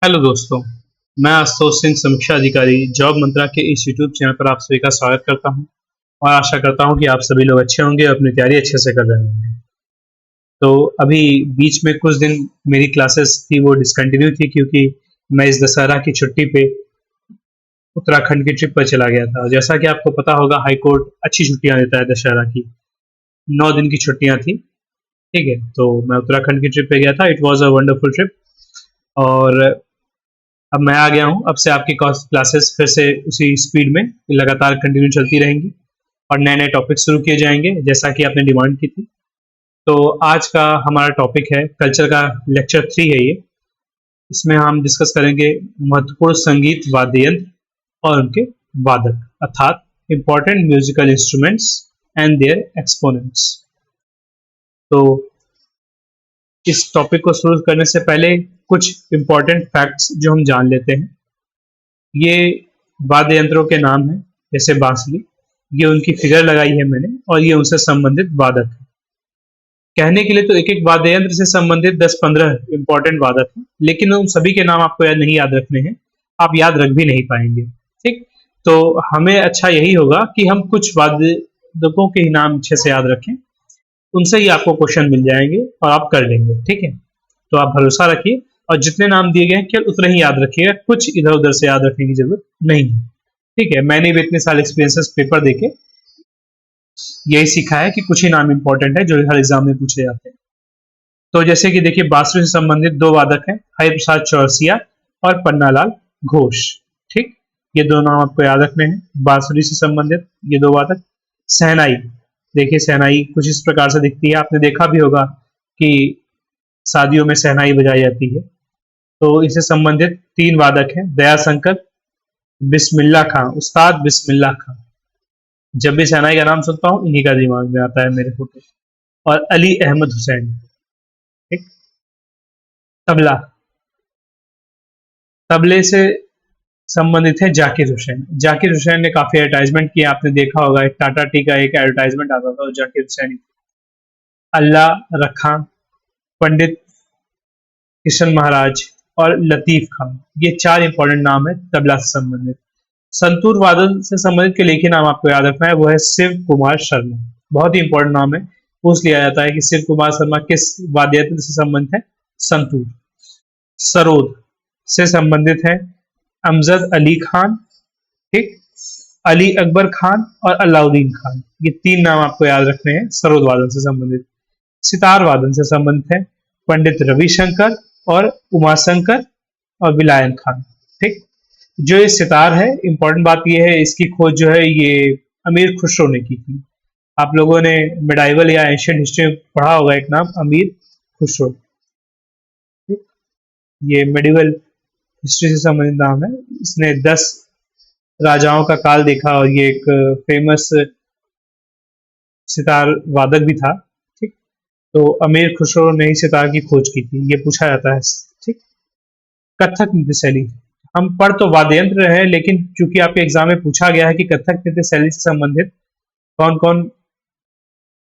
Hello दोस्तों, मैं आशुतोष सिंह समीक्षा अधिकारी जॉब मंत्रा के इस यूट्यूब चैनल पर आप सभी का स्वागत करता हूं और आशा करता हूं कि आप सभी लोग अच्छे होंगे और अपनी तैयारी अच्छे से कर रहे होंगे। तो अभी बीच में कुछ दिन मेरी क्लासेस थी वो डिसकंटिन्यू थी क्योंकि मैं इस दशहरा की छुट्टी पे उत्तराखंड की ट्रिप पर चला गया था। जैसा कि आपको पता होगा, हाई कोर्ट अच्छी छुट्टियां देता है दशहरा की। 9 दिन की छुट्टियां थी। ठीक है, तो मैं उत्तराखंड की ट्रिप पे गया था। It was a wonderful trip. और अब मैं आ गया हूँ। अब से आपकी क्लासेस फिर से उसी स्पीड में लगातार कंटिन्यू चलती रहेंगी और नए नए टॉपिक शुरू किए जाएंगे जैसा कि आपने डिमांड की थी। तो आज का हमारा टॉपिक है कल्चर का। लेक्चर 3 है ये। इसमें हम डिस्कस करेंगे महत्वपूर्ण संगीत वाद्य यंत्र और उनके वादक, अर्थात important musical instruments and their exponents. तो इस टॉपिक को शुरू करने से पहले कुछ इम्पोर्टेंट फैक्ट्स जो हम जान लेते हैं। ये वाद्य यंत्रों के नाम हैं, जैसे बांसुरी। ये उनकी फिगर लगाई है मैंने और ये उनसे संबंधित वादक है। कहने के लिए तो एक एक वाद्य यंत्र से संबंधित 10-15 इंपॉर्टेंट वादक हैं, लेकिन उन सभी के नाम आपको नहीं याद रखने हैं। आप याद रख भी नहीं पाएंगे। ठीक, तो हमें अच्छा यही होगा कि हम कुछ वादकों के ही नाम अच्छे से याद रखें। उनसे ही आपको क्वेश्चन मिल जाएंगे और आप कर लेंगे। ठीक है, तो आप भरोसा रखिए और जितने नाम दिए गए हैं केवल उतने ही याद रखिएगा, कुछ इधर उधर से याद रखने की जरूरत नहीं है। ठीक है, मैंने भी इतने साल एक्सपीरियंसेस पेपर देके यही सीखा है कि कुछ ही नाम इंपॉर्टेंट है जो हर एग्जाम में पूछे जाते हैं। तो जैसे कि देखिए, बांसुरी से संबंधित दो वादक हैं, हरिप्रसाद चौरसिया और पन्नालाल घोष। ठीक, ये दो नाम आपको याद रखने हैं बांसुरी से संबंधित ये दो वादक। शहनाई, देखिए शहनाई कुछ इस प्रकार से दिखती है। आपने देखा भी होगा कि शादियों में शहनाई बजाई जाती है। तो इससे संबंधित 3 वादक हैं, दयाशंकर, बिस्मिल्लाह खां, उस्ताद बिस्मिल्लाह खां। जब भी शहनाई का नाम सुनता हूँ इन्हीं का दिमाग में आता है मेरे फोटो। और अली अहमद हुसैन। ठीक, तबला, तबले से संबंधित है जाकिर हुसैन। जाकिर हुसैन ने काफी एडवर्टाइजमेंट किया, आपने देखा होगा। एक टाटा टी का एक एडवर्टाइजमेंट आता था, जाकिर हुसैन। अल्लाह रखा, पंडित किशन महाराज और लतीफ खान, ये 4 इंपॉर्टेंट नाम है तबला से संबंधित। संतूर वादन से संबंधित के लेखी नाम आपको याद रखना है, वो है शिव कुमार शर्मा। बहुत ही इंपॉर्टेंट नाम है। पूछ लिया जाता है कि शिव कुमार शर्मा किस वाद्य यंत्र से संबंधित है। संतूर। सरोद से संबंधित है अमजद अली खान। ठीक, अली अकबर खान और अलाउद्दीन खान, ये 3 नाम आपको याद रखने हैं सरोद वादन से संबंधित। सितार वादन से संबंधित है पंडित रविशंकर और उमाशंकर और विलायन खान। ठीक, जो ये सितार है, इंपॉर्टेंट बात ये है, इसकी खोज जो है ये अमीर खुसरो ने की थी। आप लोगों ने मेडाइवल या एशियन हिस्ट्री में पढ़ा होगा एक नाम, अमीर खुसरो। ठीक, ये मेडिवल हिस्ट्री से संबंधित नाम है। इसने 10 राजाओं का काल देखा और ये एक फेमस सितार वादक भी था। ठीक, तो अमीर खुसरो ने ही सितार की खोज की थी, ये पूछा जाता है। ठीक, कथक नृत्य शैली, हम पढ़ तो वाद्य यंत्र रहे हैं, लेकिन चूंकि आपके एग्जाम में पूछा गया है कि कथक नृत्य शैली से संबंधित कौन कौन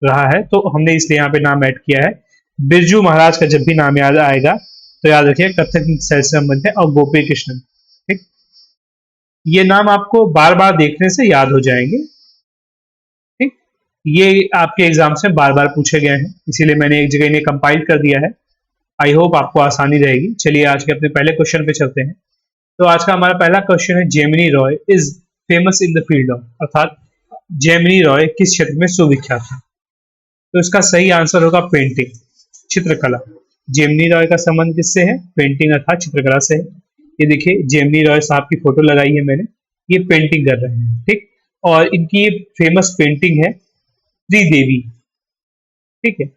रहा है, तो हमने इसलिए यहाँ पे नाम ऐड किया है। बिरजू महाराज का जब भी नाम याद आएगा तो याद रखिए कथक नृत्य शैली से संबंधित है, और गोपी कृष्णन। ठीक, ये नाम आपको बार बार देखने से याद हो जाएंगे। ठीक, ये आपके एग्जाम से बार बार पूछे गए हैं, इसीलिए मैंने एक जगह इन्हें कंपाइल कर दिया है। आई होप आपको आसानी रहेगी। चलिए आज के अपने पहले क्वेश्चन पे चलते हैं। तो आज का हमारा पहला क्वेश्चन है, Gemini Roy is famous in the field of, अर्थात जेमिनी रॉय किस क्षेत्र में सुविख्यात है। तो इसका सही आंसर होगा पेंटिंग, चित्रकला। जेमिनी रॉय का संबंध किससे है? पेंटिंग अर्थात चित्रकला से है। ये देखिए जेमिनी रॉय साहब की फोटो लगाई है मैंने, ये पेंटिंग कर रहे हैं। ठीक, और इनकी ये फेमस पेंटिंग है त्रिदेवी। ठीक है,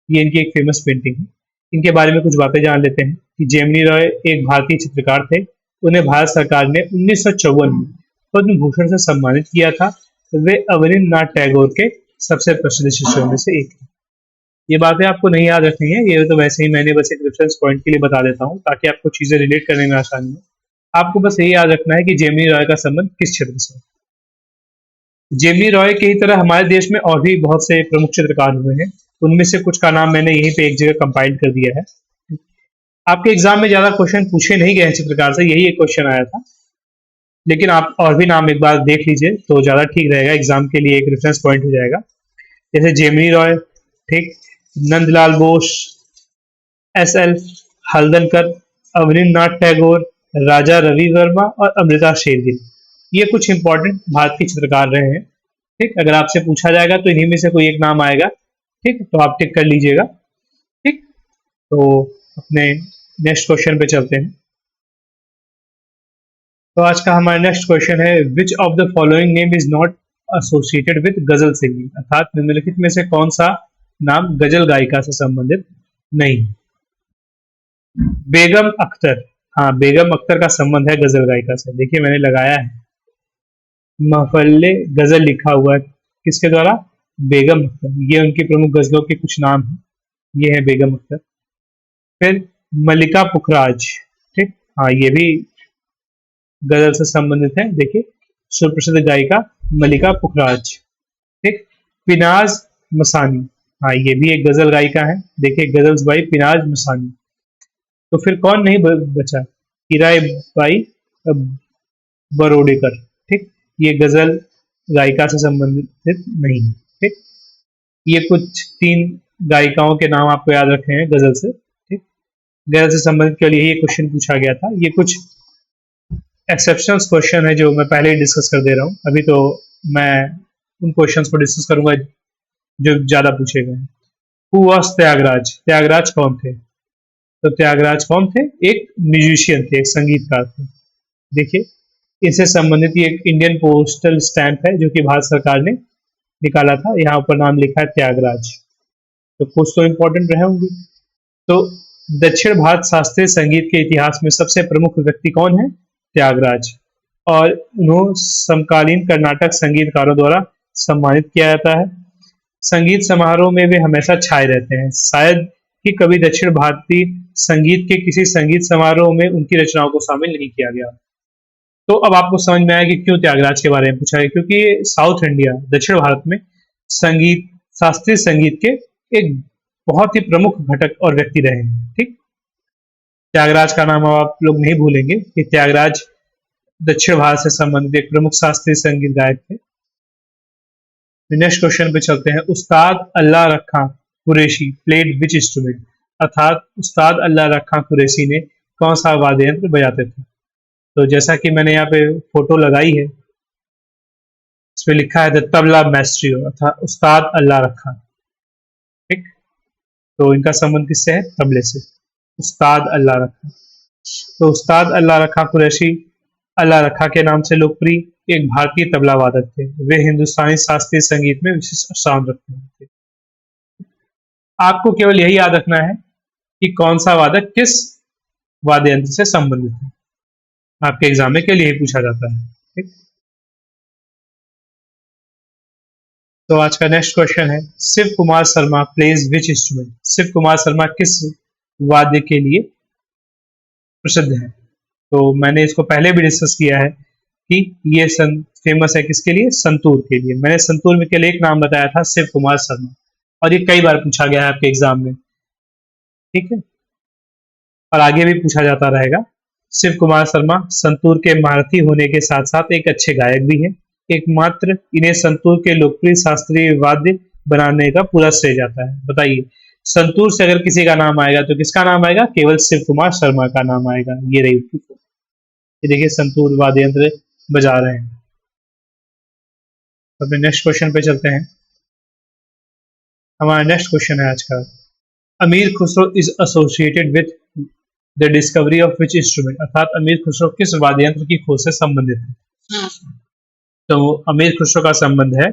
ये इनकी एक फेमस पेंटिंग है। इनके बारे में कुछ बातें जान लेते हैं कि जेमिनी रॉय एक भारतीय चित्रकार थे। उन्हें भारत सरकार ने 1954 में पद्म भूषण से सम्मानित किया था। वे अवनींद्रनाथ टैगोर के सबसे प्रसिद्ध शिष्यों में से एक है। ये बातें आपको नहीं याद रखनी है, ये तो वैसे ही मैंने बस एक रेफरेंस पॉइंट के लिए बता देता हूँ ताकि आपको चीजें रिलेट करने में आसानी हो। आपको बस यही याद रखना है कि जेमिनी रॉय का संबंध किस क्षेत्र से है। जेमिनी रॉय की ही तरह हमारे देश में और भी बहुत से प्रमुख चित्रकार हुए हैं, उनमें से कुछ का नाम मैंने यहीं पे एक जगह कंपाइल कर दिया है। आपके एग्जाम में ज्यादा क्वेश्चन पूछे नहीं गए हैं चित्रकार से, यही एक क्वेश्चन आया था, लेकिन आप और भी नाम एक बार देख लीजिए तो ज्यादा ठीक रहेगा, एग्जाम के लिए एक रेफरेंस पॉइंट हो जाएगा। जैसे जेमिनी रॉय, ठीक, नंदलाल बोस, एस.एल. हल्दनकर, अवनींद्रनाथ टैगोर, राजा रवि वर्मा और अमृता शेरगिल, ये कुछ इंपॉर्टेंट भारत के चित्रकार रहे हैं। ठीक, अगर आपसे पूछा जाएगा तो इन्हीं में से कोई एक नाम आएगा। ठीक, तो आप टिक कर लीजिएगा। ठीक, तो अपने नेक्स्ट क्वेश्चन पे चलते हैं। तो आज का हमारा नेक्स्ट क्वेश्चन है, विच of the following name is not associated with गजल सिंगिंग, अर्थात निम्नलिखित में से कौन सा नाम गजल गायिका से संबंधित नहीं। बेगम अख्तर, हाँ बेगम अख्तर का संबंध है गजल गायिका से। देखिए मैंने लगाया है महफिले गजल लिखा हुआ है, किसके द्वारा, बेगम अख्तर, ये उनकी प्रमुख गजलों के कुछ नाम हैं, ये है बेगम अख्तर। फिर मल्लिका पुखराज, ठीक, हाँ ये भी गजल से संबंधित है, देखिए सुप्रसिद्ध गायिका मल्लिका पुखराज। ठीक, पिनाज मसानी, हाँ ये भी एक गजल गायिका है, देखिए गजल्स बाई पिनाज मसानी। तो फिर कौन नहीं बचा, हीराई बाई बरोडेकर, ठीक, ये गजल गायिका से संबंधित नहीं है। ठीक, ये कुछ 3 गायिकाओं के नाम आपको याद रखने हैं गजल से। ठीक, गजल से संबंधित के लिए ये क्वेश्चन पूछा गया था। ये कुछ एक्सेप्शनल क्वेश्चन है जो मैं पहले ही डिस्कस कर दे रहा हूँ, अभी तो मैं उन क्वेश्चंस को डिस्कस करूंगा जो ज्यादा पूछे गए हैं। हु वाज त्यागराज, त्यागराज कौन थे, तो त्यागराज कौन थे, एक म्यूजिशियन थे, एक संगीतकार थे। देखिए इससे संबंधित ये एक इंडियन पोस्टल स्टैंप है जो कि भारत सरकार ने निकाला था, यहाँ पर नाम लिखा है त्यागराज, तो कुछ तो इम्पोर्टेंट रहे होंगे। तो दक्षिण भारत शास्त्रीय संगीत के इतिहास में सबसे प्रमुख व्यक्ति कौन है, त्यागराज, और उन्हें समकालीन कर्नाटक संगीतकारों द्वारा सम्मानित किया जाता है। संगीत समारोह में वे हमेशा छाए रहते हैं, शायद कि कभी दक्षिण भारतीय संगीत के किसी संगीत समारोह में उनकी रचनाओं को शामिल नहीं किया गया। तो अब आपको समझ में आया कि क्यों त्यागराज के बारे में पूछा है, क्योंकि साउथ इंडिया, दक्षिण भारत में संगीत, शास्त्रीय संगीत के एक बहुत ही प्रमुख घटक और व्यक्ति रहे हैं। ठीक, त्यागराज का नाम आप लोग नहीं भूलेंगे कि त्यागराज दक्षिण भारत से संबंधित एक प्रमुख शास्त्रीय संगीत गायक थे। नेक्स्ट क्वेश्चन पे चलते हैं, उस्ताद अल्लाह रखा कुरैशी प्लेड विच इंस्ट्रूमेंट, अर्थात उस्ताद अल्लाह रखा कुरैशी ने कौन सा वाद्य यंत्र बजाते थे। तो जैसा कि मैंने यहाँ पे फोटो लगाई है, इसमें लिखा है द तबला मैस्ट्रियो, अर्थात उस्ताद अल्लाह रखा। ठीक, तो इनका संबंध किससे है, तबले से, उस्ताद अल्लाह रखा। तो उस्ताद अल्लाह रखा कुरैशी अल्लाह रखा के नाम से लोकप्रिय एक भारतीय तबला वादक थे। वे हिंदुस्तानी शास्त्रीय संगीत में विशिष्ट स्थान रखते थे। आपको केवल यही याद रखना है कि कौन सा वादक किस वाद्य यंत्र से संबंधित है, आपके एग्जाम में के लिए पूछा जाता है। ठीक, तो आज का नेक्स्ट क्वेश्चन है, Shiv Kumar Sharma plays which instrument, Shiv Kumar Sharma किस वाद्य के लिए प्रसिद्ध है। तो मैंने इसको पहले भी डिस्कस किया है कि ये फेमस है किसके लिए, संतूर के लिए। मैंने संतूर में के लिए एक नाम बताया था, शिव कुमार शर्मा, और ये कई बार पूछा गया है आपके एग्जाम में। ठीक है, और आगे भी पूछा जाता रहेगा। शिव कुमार शर्मा संतूर के महारथी होने के साथ साथ एक अच्छे गायक भी हैं। एकमात्र इन्हें संतूर के लोकप्रिय शास्त्रीय वाद्य बनाने का पूरा श्रेय जाता है। बताइए, संतूर से अगर किसी का नाम आएगा तो किसका नाम आएगा, केवल शिव कुमार शर्मा का नाम आएगा। ये रही, ये देखिए संतूर वाद्य यंत्र बजा रहे हैं। अब नेक्स्ट क्वेश्चन पे चलते हैं। हमारा नेक्स्ट क्वेश्चन है आज का, अमीर Khusro is associated with the discovery of which instrument, अर्थात अमीर खुसरो किस वाद्य यंत्र की खोज से संबंधित है। तो अमीर खुसरो का संबंध है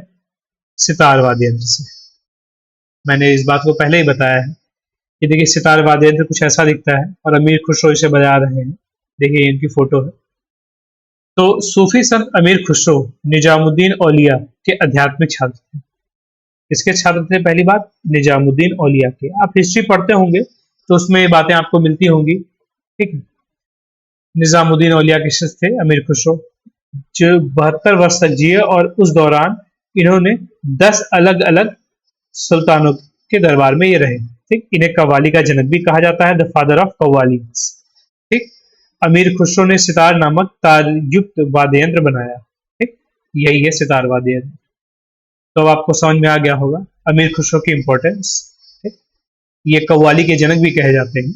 सितार वाद्य यंत्र से। मैंने इस बात को पहले ही बताया है कि देखिए सितार वाद्य यंत्र कुछ ऐसा दिखता है और अमीर खुसरो इसे बजा रहे हैं। देखिए इनकी फोटो है। तो सूफी संत अमीर खुसरो निजामुद्दीन औलिया के आध्यात्मिक छात्र थे। किसके छात्र थे, पहली बात निजामुद्दीन औलिया के। आप हिस्ट्री पढ़ते होंगे तो उसमें ये बातें आपको मिलती होंगी। ठीक है, निजामुद्दीन औलिया के शिष्य थे अमीर खुसरो, जो 72 वर्ष तक जिए, और उस दौरान इन्होंने 10 अलग अलग सुल्तानों के दरबार में ये रहे। ठीक, इन्हें कव्वाली का जनक भी कहा जाता है, द फादर ऑफ कव्वाली। ठीक, अमीर खुसरो ने सितार नामक तारयुक्त वाद्य यंत्र बनाया। ठीक, यही है सितार वाद्य यंत्र। तो अब आपको समझ में आ गया होगा अमीर खुसरो की इंपॉर्टेंस। ठीक, ये कव्वाली के जनक भी कहे जाते हैं,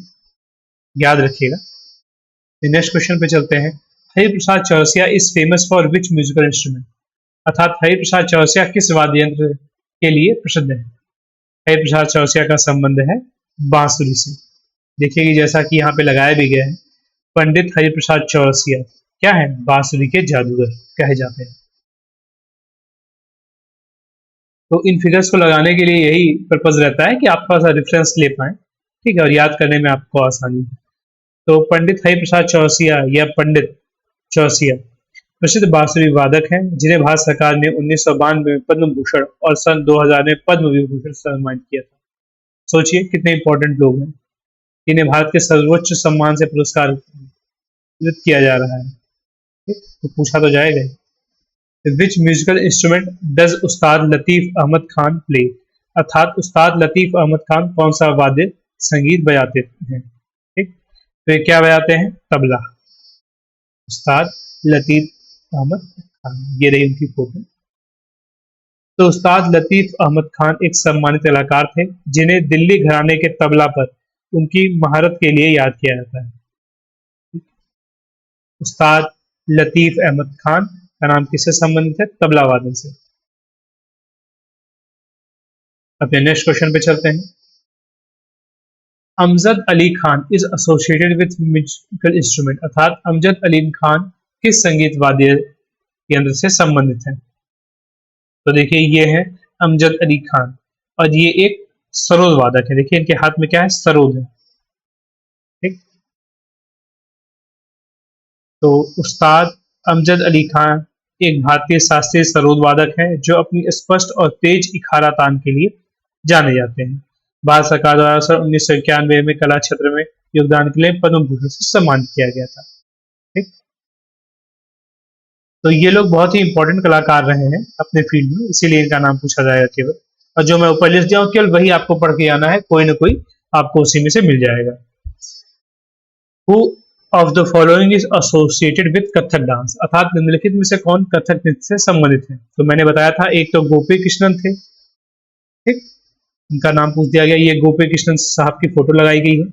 याद रखिएगा। नेक्स्ट क्वेश्चन पे चलते हैं। Hariprasad Chaurasia is famous for which musical instrument, अर्थात हरिप्रसाद चौरसिया किस वाद्य यंत्र के लिए प्रसिद्ध है। हरिप्रसाद चौरसिया का संबंध है बांसुरी से। देखिए कि जैसा कि यहाँ पे लगाया भी गया है, पंडित हरिप्रसाद चौरसिया क्या है, बांसुरी के जादूगर कहे जाते हैं। तो इन फिगर्स को लगाने के लिए यही पर्पज रहता है कि आप थोड़ा सा रेफरेंस ले पाए, ठीक है, और याद करने में आपको आसानी है। तो पंडित हरिप्रसाद चौरसिया या पंडित चौरसिया प्रसिद्ध बांसुरी वादक हैं, जिन्हें भारत सरकार ने 1992 में पद्म भूषण और सन 2000 में पद्म विभूषण से सम्मानित किया था। सोचिए कितने इंपॉर्टेंट लोग हैं, इन्हें भारत के सर्वोच्च सम्मान से पुरस्कार किया जा रहा है। तो पूछा तो जाएगा ही। विच musical instrument does Ustad Latif Ahmad Khan play, अर्थात उस्ताद लतीफ अहमद खान कौन सा वाद्य संगीत बजाते हैं। ठीक, तो ये क्या बजाते हैं, तबला। उस्ताद लतीफ अहमद खान, ये रही उनकी फोटो। तो उस्ताद लतीफ अहमद खान एक सम्मानित कलाकार थे, जिन्हें दिल्ली घराने के तबला पर उनकी महारत के लिए याद किया जाता है। उस्ताद लतीफ अहमद खान का नाम किससे संबंधित है, तबला वादन से। अपने नेक्स्ट क्वेश्चन पे चलते हैं। Amjad Ali Khan is associated with musical instrument, अर्थात अमजद अली खान किस संगीत वाद्य यंत्र से संबंधित है। तो देखिए ये है अमजद अली खान, और ये एक सरोद वादक है। देखिए इनके हाथ में क्या है, सरोद है। ठीक, तो उस्ताद अमजद अली खान एक भारतीय शास्त्रीय सरोद वादक है, जो अपनी स्पष्ट और तेज इखारा तान के लिए जाने जाते हैं। भारत सरकार द्वारा सन 1991 में कला क्षेत्र में योगदान के लिए पद्म भूषण से सम्मानित किया गया था। ठीक, तो ये लोग बहुत ही इंपॉर्टेंट कलाकार रहे हैं अपने फील्ड में, इसीलिए इनका नाम पूछा जाएगा केवल। और जो मैं ऊपर लिस्ट दिया हूँ केवल वही आपको पढ़ के आना है, कोई ना कोई आपको उसी में से मिल जाएगा। Who of the following is associated with Kathak dance, अर्थात निम्नलिखित में से कौन कथक नृत्य से संबंधित है। तो मैंने बताया था, एक तो गोपी कृष्णन थे। ठीक, इनका नाम पूछ दिया गया। ये गोपी कृष्णन साहब की फोटो लगाई गई है,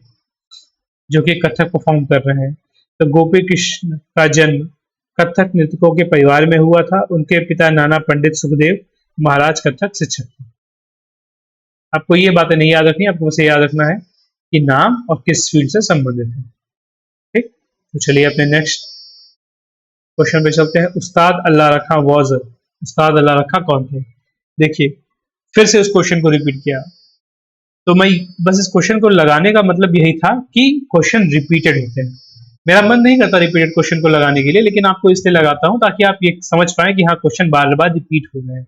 जो कि कथक परफॉर्म कर रहे हैं। तो गोपी कृष्ण का जन्म कथक नृत्यकों के परिवार में हुआ था। उनके पिता नाना पंडित सुखदेव महाराज कथक शिक्षक थे। आपको ये बातें नहीं याद रखनी, आपको बस याद रखना है कि नाम और किस फील्ड से संबंधित है। ठीक, तो चलिए अपने नेक्स्ट क्वेश्चन पे चलते हैं। उस्ताद अल्लाह रखा वाज, उस्ताद अल्लाह रखा कौन थे। देखिए फिर से उस क्वेश्चन को रिपीट किया, तो मैं बस इस क्वेश्चन को लगाने का मतलब यही था कि क्वेश्चन रिपीटेड होते हैं। मेरा मन नहीं करता रिपीटेड क्वेश्चन को लगाने के लिए, लेकिन आपको इसलिए लगाता हूं ताकि आप ये समझ पाए कि हाँ क्वेश्चन बार बार रिपीट हो रहे हैं।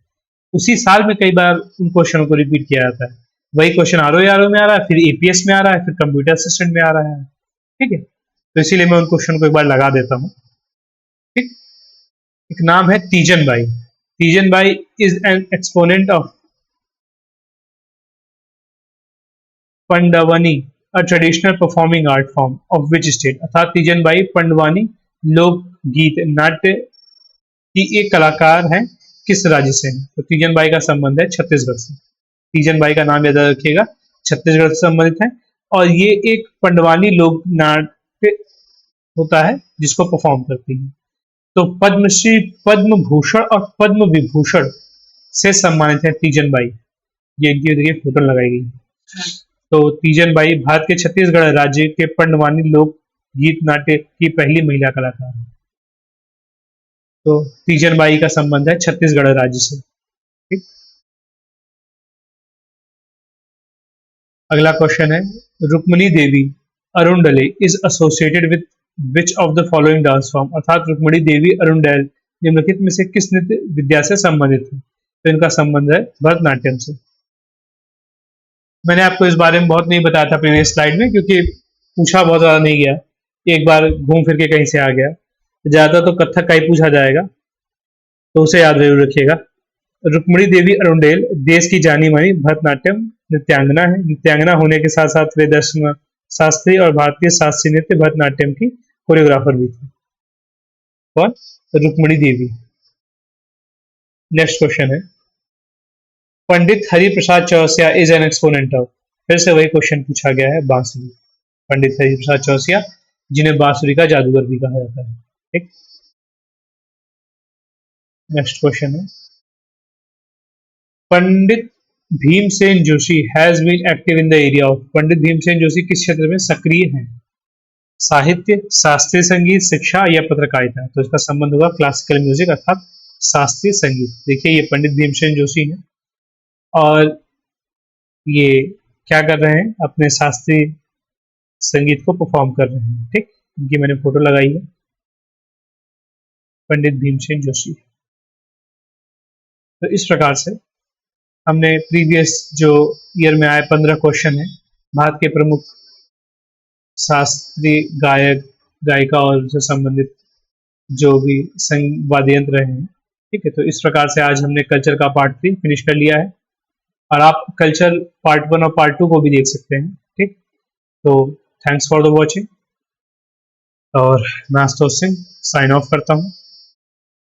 उसी साल में कई बार उन क्वेश्चनों को रिपीट किया जाता है। वही क्वेश्चन आरओ में आ रहा है, फिर एपीएस में आ रहा है, फिर कंप्यूटर असिस्टेंट में आ रहा है। ठीक है, तो इसीलिए मैं उन क्वेश्चन को एक बार लगा देता हूँ। ठीक, एक नाम है Teejan Bai. Teejan Bai is an exponent of Pandavani, a traditional performing art form of which state, अर्थात तीजन बाई पंडवानी लोक गीत नाट्य की एक कलाकार है, किस राज्य से है। तो तीजन बाई का संबंध है छत्तीसगढ़ से। तीजन बाई का नाम याद रखिएगा, छत्तीसगढ़ से संबंधित है, और ये एक पंडवानी लोक नाट्य होता है जिसको परफॉर्म करती है। तो पद्मश्री, पद्म भूषण और पद्म विभूषण से सम्मानित है तीजन बाई। ये इनकी देखिए फोटो लगाई गई। तो तीजन बाई भारत के छत्तीसगढ़ राज्य के पंडवानी लोक गीत नाट्य की पहली महिला कलाकार है। तो तीजन बाई का संबंध है छत्तीसगढ़ राज्य से। ठीक, अगला क्वेश्चन है, Rukmini Devi Arundale is associated with which of the following dance form, अर्थात रुक्मणी देवी अरुणडले निम्नलिखित में से किस नृत्य विद्या से संबंधित है। तो इनका संबंध है भरतनाट्यम से। मैंने आपको इस बारे में बहुत नहीं बताया था प्रीवियस स्लाइड में, क्योंकि पूछा बहुत ज्यादा नहीं गया, एक बार घूम फिर के कहीं से आ गया। ज्यादा तो कथक का ही पूछा जाएगा, तो उसे याद जरूर रखिएगा। रुक्मणी देवी अरुणडेल देश की जानी मानी भरतनाट्यम नृत्यांगना है। नृत्यांगना होने के साथ साथ वे दक्षिण शास्त्रीय और भारतीय शास्त्रीय नृत्य भरतनाट्यम की कोरियोग्राफर भी थी। कौन? रुक्मणी देवी। नेक्स्ट क्वेश्चन है, Pandit Hariprasad Chaurasia is an exponent of. फिर से वही क्वेश्चन पूछा गया है, बांसुरी। पंडित हरिप्रसाद चौरसिया, जिन्हें बांसुरी का जादूगर भी कहा जाता है। ठीक। नेक्स्ट क्वेश्चन है, Pandit Bhimsen Joshi has been active in the area of. Pandit Bhimsen Joshi किस क्षेत्र में सक्रिय हैं? साहित्य, शास्त्रीय संगीत, शिक्षा या पत्रकारिता। तो इसका संबंध होगा क्लासिकल म्यूजिक अर्थात शास्त्रीय संगीत। देखिए ये पंडित भीमसेन जोशी हैं और ये क्या कर रहे हैं, अपने शास्त्रीय संगीत को परफॉर्म कर रहे हैं। ठीक, इनकी मैंने फोटो लगाई है, पंडित भीमसेन जोशी। तो इस प्रकार से हमने प्रीवियस जो ईयर में आए 15 क्वेश्चन है भारत के प्रमुख शास्त्रीय गायक गायिका और से संबंधित जो भी वाद्य यंत्र रहे हैं। ठीक है, तो इस प्रकार से आज हमने कल्चर का पार्ट 3 फिनिश कर लिया है और आप कल्चर पार्ट 1 और पार्ट 2 को भी देख सकते हैं। ठीक, तो थैंक्स फॉर द वॉचिंग और मैं आशुतोष सिंह साइन ऑफ करता हूँ।